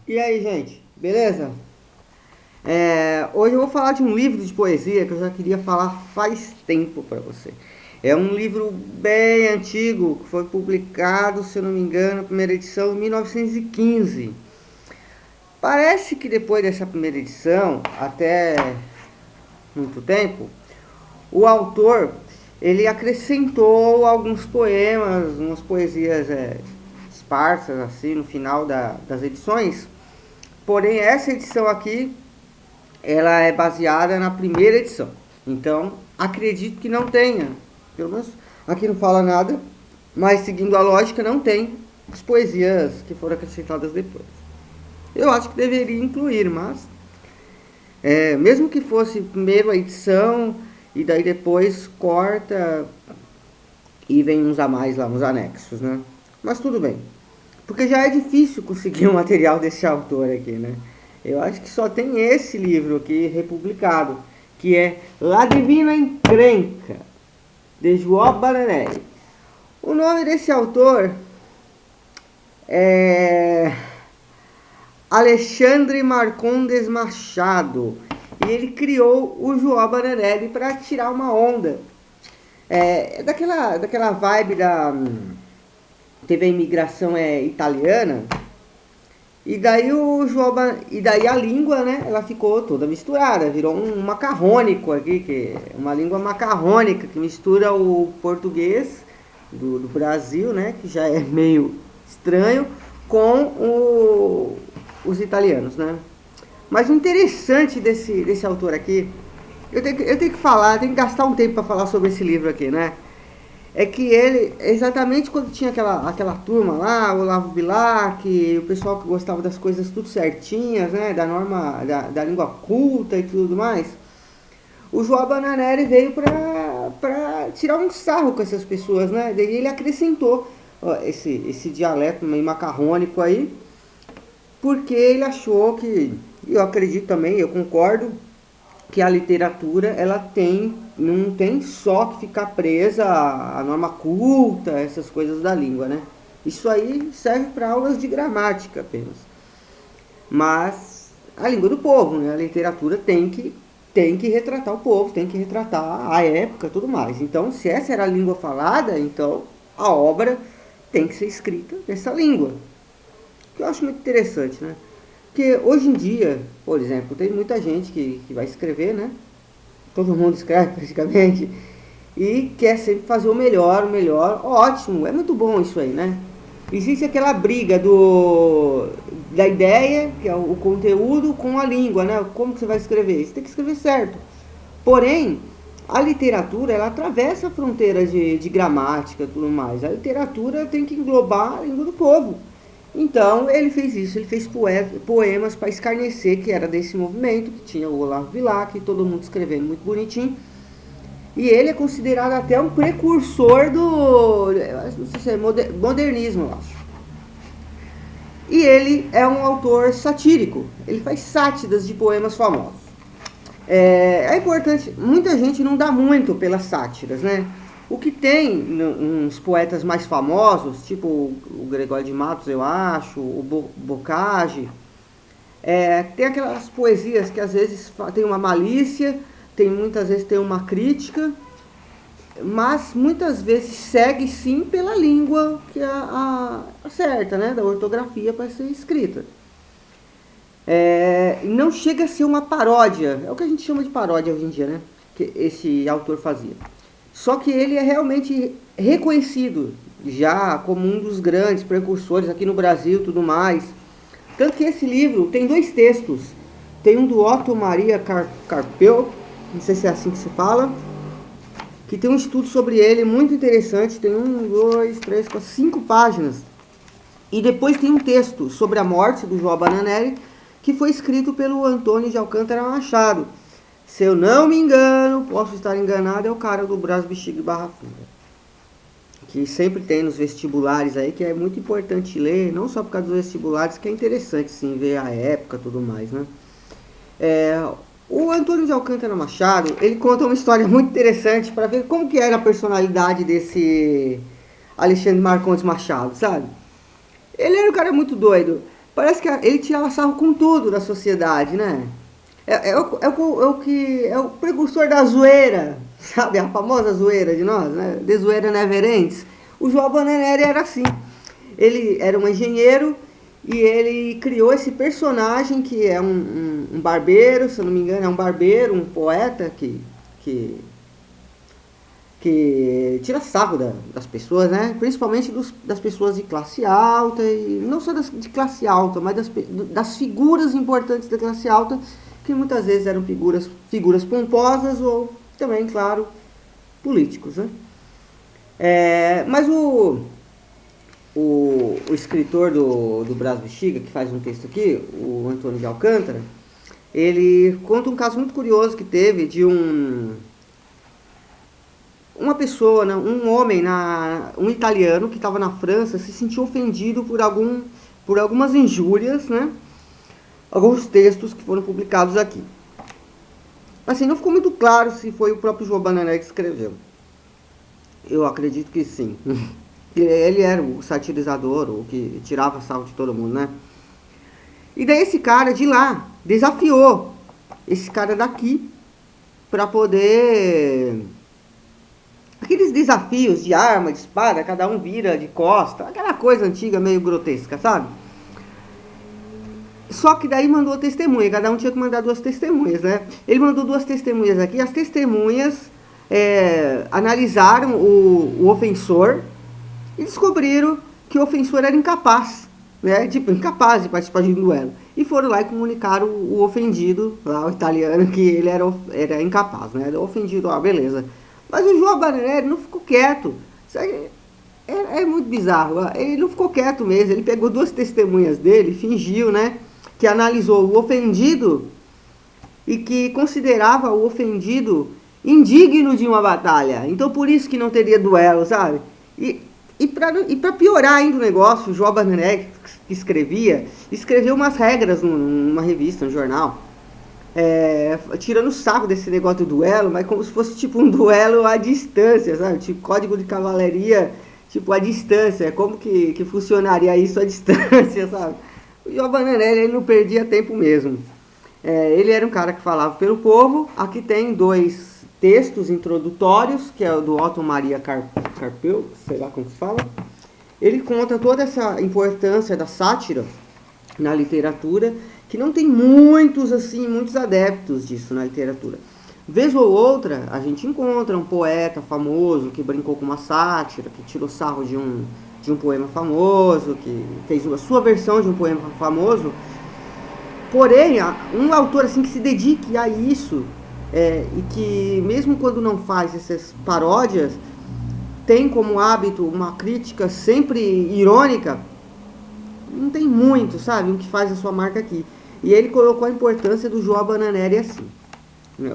E aí, gente, beleza? Hoje eu vou falar de um livro de poesia que eu já queria falar faz tempo para você. É um livro bem antigo, que foi publicado, se eu não me engano, a primeira edição em 1915. Parece que depois dessa primeira edição, até muito tempo, o autor ele acrescentou alguns poemas, umas poesias esparsas assim no final das edições. Porém, essa edição aqui ela é baseada na primeira edição. Então, acredito que não tenha. Pelo menos aqui não fala nada, mas seguindo a lógica, não tem as poesias que foram acrescentadas depois. Eu acho que deveria incluir, mas mesmo que fosse primeiro a edição e daí depois corta e vem uns a mais lá nos anexos, né? Mas tudo bem. Porque já é difícil conseguir um material desse autor aqui, né? Eu acho que só tem esse livro aqui republicado, que é La Divina Encrenca, de João Baranelli. O nome desse autor é Alexandre Marcondes Machado. E ele criou o João Baranelli para tirar uma onda. Daquela vibe da... Teve a imigração italiana. E daí e daí a língua, né, ela ficou toda misturada, virou um macarrônico aqui, que é uma língua macarrônica que mistura o português do Brasil, né, que já é meio estranho, com os italianos, né? Mas o interessante desse autor aqui, eu tenho que falar, eu tenho que gastar um tempo para falar sobre esse livro aqui, né? É que ele, exatamente quando tinha aquela turma lá, o Olavo Bilac, o pessoal que gostava das coisas tudo certinhas, né, da norma, da língua culta e tudo mais, o João Bananelli veio para tirar um sarro com essas pessoas, né, daí ele acrescentou esse dialeto meio macarrônico aí, porque ele achou que, eu acredito também, eu concordo, que a literatura ela não tem só que ficar presa à norma culta, essas coisas da língua, né? Isso aí serve para aulas de gramática apenas. Mas a língua do povo, né? A literatura tem que retratar o povo, tem que retratar a época, tudo mais. Então, se essa era a língua falada, então a obra tem que ser escrita nessa língua. Que eu acho muito interessante, né? Porque hoje em dia, por exemplo, tem muita gente que vai escrever, né? Todo mundo escreve praticamente. E quer sempre fazer o melhor, Ótimo, é muito bom isso aí, né? Existe aquela briga da ideia, que é o conteúdo, com a língua, né? Como que você vai escrever? Você tem que escrever certo. Porém, a literatura, ela atravessa fronteiras de gramática e tudo mais. A literatura tem que englobar a língua do povo. Então ele fez isso, ele fez poemas para escarnecer que era desse movimento, que tinha o Olavo Bilac, todo mundo escrevendo muito bonitinho. E ele é considerado até um precursor não sei se é modernismo, eu acho. E ele é um autor satírico, ele faz sátiras de poemas famosos. É importante, muita gente não dá muito pelas sátiras, né? O que tem uns poetas mais famosos, tipo o Gregório de Matos, eu acho, o Bocage, tem aquelas poesias que às vezes tem uma malícia, muitas vezes tem uma crítica, mas muitas vezes segue sim pela língua que é a certa, né, da ortografia para ser escrita. Não chega a ser uma paródia, é o que a gente chama de paródia hoje em dia, né, que esse autor fazia. Só que ele é realmente reconhecido já como um dos grandes precursores aqui no Brasil e tudo mais. Tanto que esse livro tem dois textos. Tem um do Otto Maria Carpel, não sei se é assim que se fala, que tem um estudo sobre ele muito interessante. Tem 5 páginas. E depois tem um texto sobre a morte do João Bananelli, que foi escrito pelo Antônio de Alcântara Machado. Se eu não me engano, posso estar enganado, é o cara do Brás, Bexiga e Barra Funda. Que sempre tem nos vestibulares aí, que é muito importante ler, não só por causa dos vestibulares, que é interessante sim ver a época e tudo mais, né? O Antônio de Alcântara Machado, ele conta uma história muito interessante para ver como que era a personalidade desse Alexandre Marcondes Machado, sabe? Ele era um cara muito doido. Parece que ele tirava sarro com tudo da sociedade, né? É o precursor da zoeira, sabe? A famosa zoeira de nós, né? De zoeira never ends. O João Bananeri era assim. Ele era um engenheiro e ele criou esse personagem que é um barbeiro, se eu não me engano, é um barbeiro, um poeta que, que tira sarro das pessoas, né? Principalmente das pessoas de classe alta, e não só de classe alta, mas das figuras importantes da classe alta, que muitas vezes eram figuras pomposas ou também, claro, políticos, né? Mas o escritor do Brás Bexiga, que faz um texto aqui, o Antônio de Alcântara, ele conta um caso muito curioso que teve de uma pessoa, né, um homem, um italiano que estava na França, se sentiu ofendido por algumas injúrias, né? Alguns textos que foram publicados aqui. Assim, não ficou muito claro se foi o próprio João Bananeri que escreveu. Eu acredito que sim. Ele era o satirizador, o que tirava sarro de todo mundo, né? E daí esse cara de lá desafiou esse cara daqui para poder... Aqueles desafios de arma, de espada, cada um vira de costa, aquela coisa antiga meio grotesca, sabe? Só que daí mandou testemunha, cada um tinha que mandar 2 testemunhas, né? Ele mandou 2 testemunhas aqui, as testemunhas analisaram o ofensor e descobriram que o ofensor era incapaz, né? Tipo, incapaz de participar de um duelo. E foram lá e comunicaram o ofendido, lá o italiano, que ele era incapaz, né? O ofendido, beleza. Mas o João Bananeri não ficou quieto. Isso aí é muito bizarro. Ele não ficou quieto mesmo. Ele pegou 2 testemunhas dele, fingiu, né? Que analisou o ofendido e que considerava o ofendido indigno de uma batalha. Então por isso que não teria duelo, sabe? E para piorar ainda o negócio, o João Bananeri, que escreveu umas regras numa revista, num jornal, tirando sarro desse negócio do duelo, mas como se fosse tipo um duelo à distância, sabe? Tipo código de cavalaria, tipo à distância. Como que funcionaria isso à distância, sabe? O João Bananeri, ele não perdia tempo mesmo. Ele era um cara que falava pelo povo. Aqui tem 2 textos introdutórios, que é o do Otto Maria Carpel, sei lá como se fala. Ele conta toda essa importância da sátira na literatura, que não tem muitos adeptos disso na literatura. Vez ou outra, a gente encontra um poeta famoso que brincou com uma sátira, que tirou sarro de um poema famoso, que fez a sua versão de um poema famoso. Porém, um autor assim que se dedique a isso, e que mesmo quando não faz essas paródias, tem como hábito uma crítica sempre irônica, não tem muito, sabe? Um que faz a sua marca aqui. E ele colocou a importância do João Bananeri assim.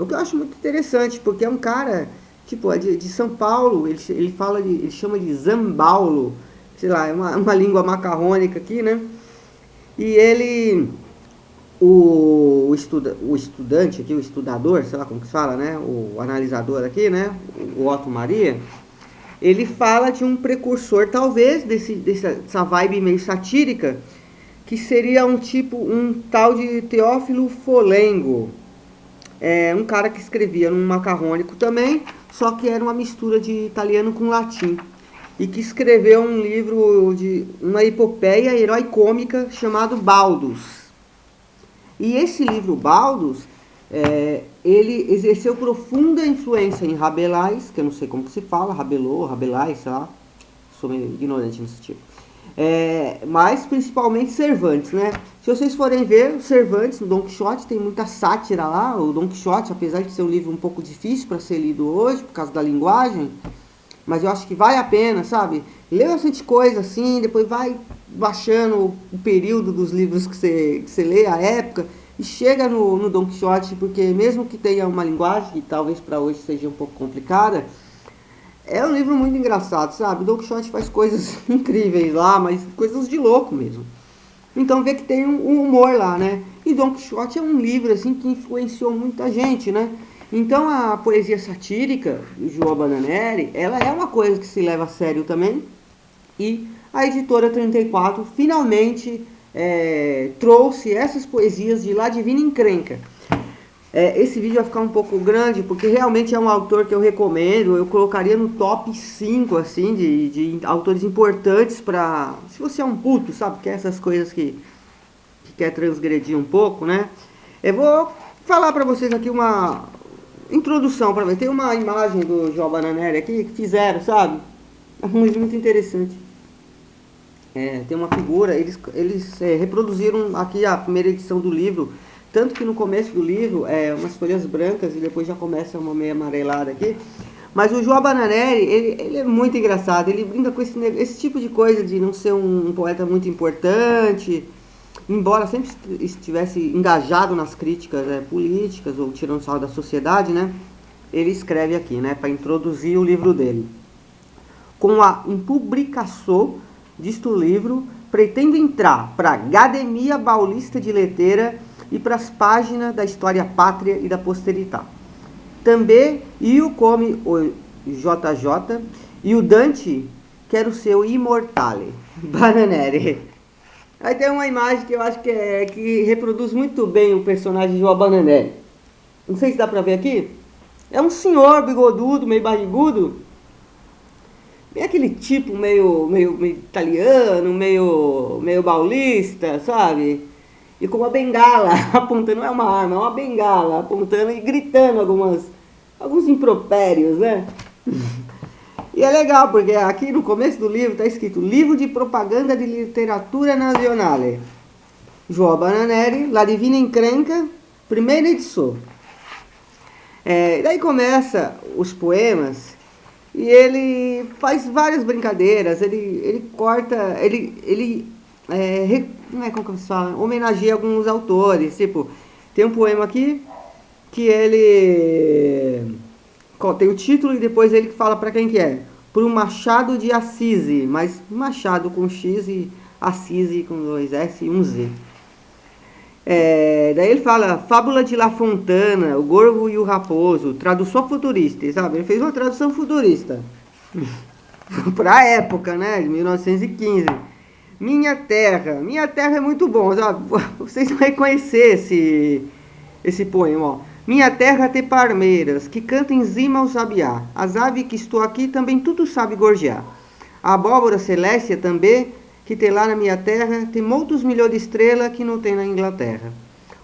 O que eu acho muito interessante, porque é um cara, tipo, de São Paulo, ele chama de Zambaulo, sei lá, é uma língua macarrônica aqui, né? E ele, o estudante aqui, o estudador, sei lá como que se fala, né? O analisador aqui, né? O Otto Maria, ele fala de um precursor, talvez, dessa vibe meio satírica, que seria um tal de Teófilo Folengo. Um cara que escrevia num macarrônico também, só que era uma mistura de italiano com latim. E que escreveu um livro de uma epopeia herói cômica chamado Baldus. E esse livro Baldus, ele exerceu profunda influência em Rabelais, que eu não sei como que se fala, Rabelais, sei lá, sou meio ignorante nesse tipo. Mas principalmente Cervantes, né? Se vocês forem ver, Cervantes, no Dom Quixote, tem muita sátira lá. O Dom Quixote, apesar de ser um livro um pouco difícil para ser lido hoje, por causa da linguagem, mas eu acho que vale a pena, sabe? Lê bastante coisa assim, depois vai baixando o período dos livros que você lê, a época, e chega no Dom Quixote, porque mesmo que tenha uma linguagem que talvez para hoje seja um pouco complicada, é um livro muito engraçado, sabe? O Dom Quixote faz coisas incríveis lá, mas coisas de louco mesmo. Então vê que tem um humor lá, né? E Dom Quixote é um livro assim que influenciou muita gente, né? Então a poesia satírica do João Bananeri, ela é uma coisa que se leva a sério também. E a editora 34 finalmente trouxe essas poesias de La Divina Encrenca. Esse vídeo vai ficar um pouco grande, porque realmente é um autor que eu recomendo. Eu colocaria no top 5, assim, de autores importantes para... Se você é um puto, sabe? Que é essas coisas que quer transgredir um pouco, né? Eu vou falar para vocês aqui uma introdução para ver. Tem uma imagem do João Bananelli aqui que fizeram, sabe? É muito interessante. Tem uma figura, eles reproduziram aqui a primeira edição do livro, tanto que no começo do livro umas folhas brancas e depois já começa uma meio amarelada aqui. Mas o João Bananelli, ele é muito engraçado, ele brinca com esse tipo de coisa de não ser um poeta muito importante, embora sempre estivesse engajado nas críticas políticas ou tirando sarro da sociedade, né? Ele escreve aqui, né, para introduzir o livro dele. Com a impublicação deste livro, pretendo entrar para a Academia Paulista de Letras e para as páginas da história pátria e da posteridade. Também eu, como o JJ e o Dante, quero ser o imortale. Bananelli. Aí tem uma imagem que eu acho que reproduz muito bem o personagem de João Bananelli. Não sei se dá pra ver aqui. É um senhor bigodudo, meio barrigudo. Bem aquele tipo meio italiano, meio paulista, sabe? E com uma bengala apontando, não é uma arma, é uma bengala apontando e gritando alguns impropérios, né? E é legal, porque aqui no começo do livro está escrito Livro de Propaganda de Literatura Nazionale. João Bananelli, La Divina Encrenca, primeira edição. Daí começa os poemas e ele faz várias brincadeiras, ele corta, como que se fala? Homenageia alguns autores, tipo, tem um poema aqui que ele tem o título e depois ele fala para quem que é. Por um Machado de Assisi, mas Machado com X e Assisi com 2 S e 1 Z. Daí ele fala Fábula de La Fontana, O Corvo e o Raposo, tradução futurista, sabe? Ele fez uma tradução futurista para a época, né, de 1915. Minha Terra é muito bom, sabe? Vocês vão reconhecer esse poema, ó. Minha terra tem palmeiras, que cantam em cima ao sabiá. As aves que estou aqui também tudo sabe gorjear. A abóbora celeste também, que tem lá na minha terra, tem muitos milhões de estrelas que não tem na Inglaterra.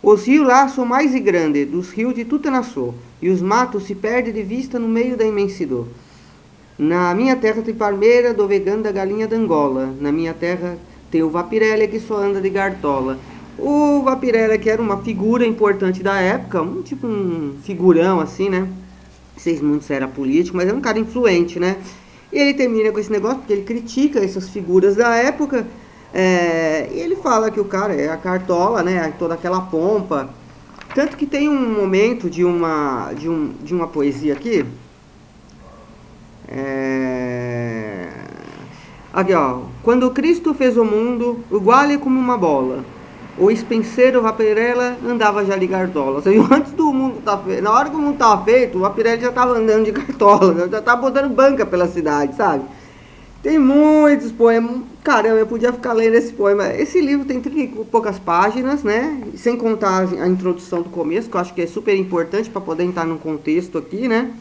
Os rios lá são mais grandes, dos rios de tudo nação, e os matos se perdem de vista no meio da imensidão. Na minha terra tem palmeira, do vegano da galinha da Angola. Na minha terra tem o Vapirelli que só anda de gartola. O Vapirelli, que era uma figura importante da época, tipo um figurão assim, né? Não sei se era político, mas era um cara influente, né? E ele termina com esse negócio porque ele critica essas figuras da época. E ele fala que o cara é a cartola, né? Toda aquela pompa. Tanto que tem um momento de uma poesia aqui. Aqui, ó. Quando Cristo fez o mundo, igual é como uma bola. O Spencer, o Vapirella, andava já de cartola. Ou seja, antes do mundo estar feito, na hora que o mundo estava feito, o Vapirella já estava andando de cartola, já estava botando banca pela cidade, sabe? Tem muitos poemas. Caramba, eu podia ficar lendo esse poema. Esse livro tem 30 e poucas páginas, né? Sem contar a introdução do começo, que eu acho que é super importante para poder entrar num contexto aqui, né?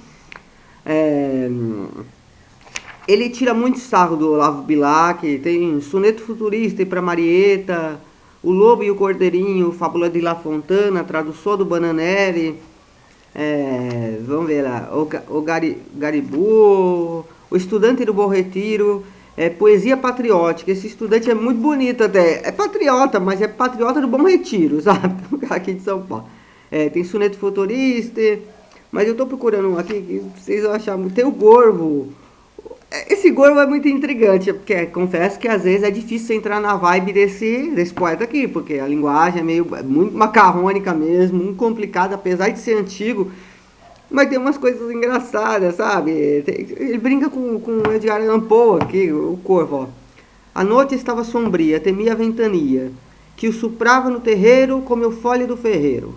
Ele tira muito sarro do Olavo Bilac, tem Soneto Futurista para Marieta, O Lobo e o Cordeirinho, Fábula de La Fontana, tradução do Bananelli, vamos ver lá, o Garibu, O Estudante do Bom Retiro, Poesia Patriótica. Esse estudante é muito bonito até, é patriota, mas é patriota do Bom Retiro, sabe? Aqui de São Paulo. Tem Soneto Futurista, mas eu estou procurando um aqui que vocês vão achar muito. Tem o Corvo. Esse Corvo é muito intrigante, porque confesso que às vezes é difícil entrar na vibe desse poeta aqui, porque a linguagem é muito macarrônica mesmo, muito complicada, apesar de ser antigo, mas tem umas coisas engraçadas, sabe? Ele brinca com o Edgar Allan Poe aqui, o Corvo, ó. A noite estava sombria, temia a ventania, que o soprava no terreiro como o folhe do ferreiro.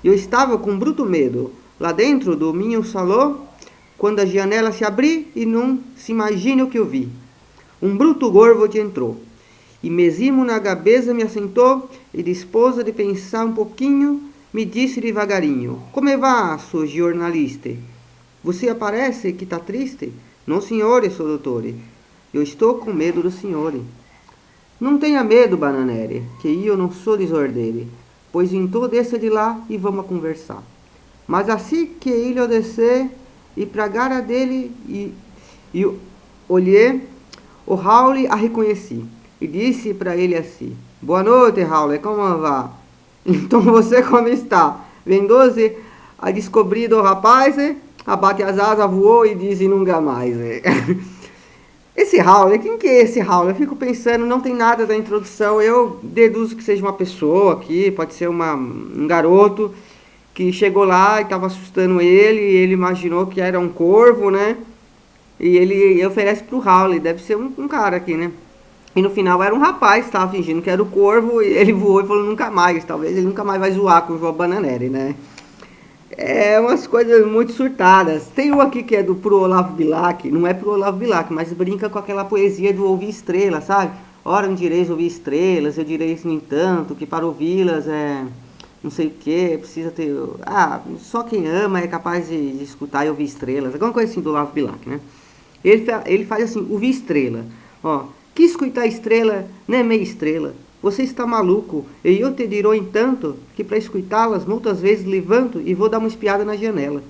Eu estava com bruto medo, lá dentro do minho salão, quando a janela se abriu e não se imagina o que eu vi. Um bruto corvo te entrou. E mesmo na gabeza me assentou, e disposa de pensar um pouquinho, me disse devagarinho: Come va, sou jornalista? Você aparece que tá triste? Não, senhor, sou doutor. Eu estou com medo do senhor. Não tenha medo, Bananere, que eu não sou desordeiro. Pois então desça de lá e vamos conversar. Mas assim que ele descer e pra cara dele e olhei, o Raul a reconheci e disse para ele assim: Boa noite, Raul, como vai? Então você como está? Vendou-se a descobrir do rapaz, abate as asas, voou e disse nunca mais. Esse Raul, quem que é esse Raul? Eu fico pensando, não tem nada da introdução, eu deduzo que seja uma pessoa aqui, pode ser um garoto que chegou lá e estava assustando ele, e ele imaginou que era um corvo, né? E ele oferece pro Raul, deve ser um cara aqui, né? E no final era um rapaz que estava fingindo que era o corvo, e ele voou e falou nunca mais, talvez ele nunca mais vai zoar com o João Bananeri, né? É umas coisas muito surtadas. Tem um aqui que é pro Olavo Bilac, não é pro Olavo Bilac, mas brinca com aquela poesia do ouvir estrelas, sabe? Ora, não direis ouvir estrelas, eu direi no entanto, que para ouvi-las é não sei o que, precisa ter. Ah, só quem ama é capaz de escutar e ouvir estrelas. Alguma coisa assim do Olavo Bilac, né? Ele faz assim, ouvir estrela. Ó, que escutar estrela não é meia estrela. Você está maluco, e eu te dirou entanto que para escutá-las muitas vezes levanto e vou dar uma espiada na janela.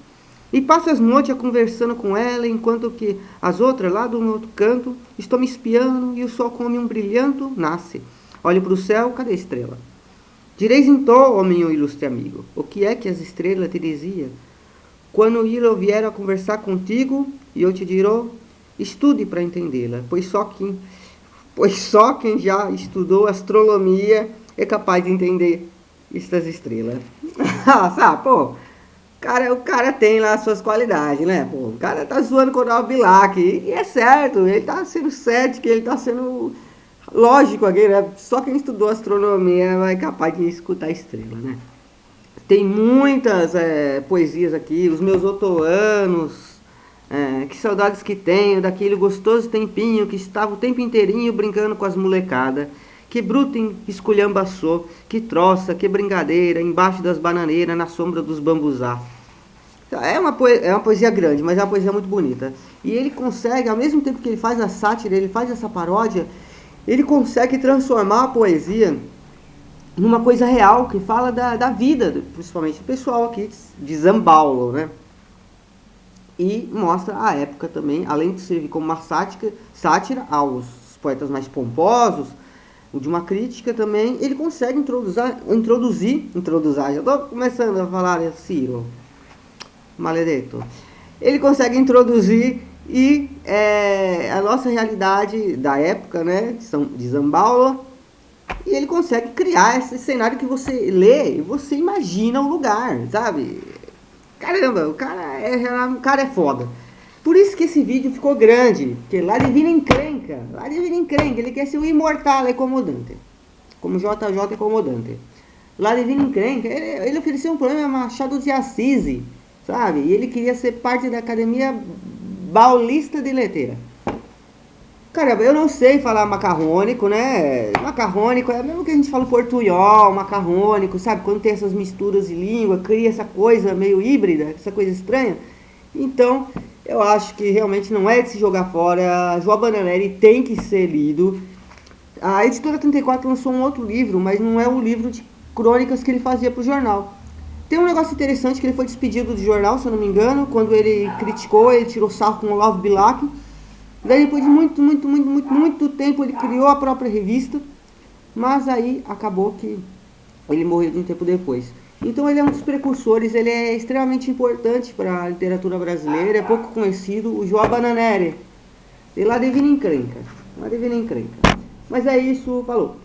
E passo as noites conversando com ela, enquanto que as outras lá do outro canto estão me espiando e o sol come um brilhante nasce. Olho para o céu, cadê a estrela? Direis então, ó meu ilustre amigo, o que é que as estrelas te diziam? Quando eu vier a conversar contigo, e eu te dirou, estude para entendê-la, pois só quem já estudou astronomia é capaz de entender estas estrelas. Sabe, pô, o cara tem lá as suas qualidades, né? Pô, o cara tá zoando com o Olavo Bilac, e é certo, ele tá sendo cético, ele tá sendo lógico aqui, né? Só quem estudou astronomia é capaz de escutar a estrela, né? Tem muitas poesias aqui, os meus otoanos, que saudades que tenho daquele gostoso tempinho que estava o tempo inteirinho brincando com as molecadas. Que bruto esculhambaçou, que troça, que brincadeira, embaixo das bananeiras, na sombra dos bambuzá. É uma poesia grande, mas é uma poesia muito bonita. E ele consegue, ao mesmo tempo que ele faz a sátira, ele faz essa paródia, ele consegue transformar a poesia numa coisa real, que fala da vida, principalmente do pessoal aqui de São Paulo, né? E mostra a época também, além de servir como uma sátira aos poetas mais pomposos, de uma crítica também, ele consegue introduzir, já estou começando a falar Ciro, maledetto, ele consegue introduzir a nossa realidade da época, né, de São Paulo, e ele consegue criar esse cenário que você lê e você imagina o lugar, sabe? Caramba, o cara é foda. Por isso que esse vídeo ficou grande, porque lá ele vira encrenca, ele quer ser o imortal incomodante, como JJ incomodante. Lá ele vira encrenca, ele ofereceu um programa Machado de Assis, sabe? E ele queria ser parte da Academia Paulista de Letras. Caramba, eu não sei falar macarrônico, né? Macarrônico é mesmo que a gente fala portunhol, macarrônico, sabe? Quando tem essas misturas de língua, cria essa coisa meio híbrida, essa coisa estranha. Então, eu acho que realmente não é de se jogar fora. João Bananeri tem que ser lido. A Editora 34 lançou um outro livro, mas não é um livro de crônicas que ele fazia pro jornal. Tem um negócio interessante que ele foi despedido do jornal, se eu não me engano, quando ele criticou, ele tirou sarro com o Olavo Bilac. Daí depois de muito tempo ele criou a própria revista, mas aí acabou que ele morreu de um tempo depois. Então ele é um dos precursores, ele é extremamente importante para a literatura brasileira, é pouco conhecido, o João Bananeri. E lá Divina Encrenca. Mas é isso, falou.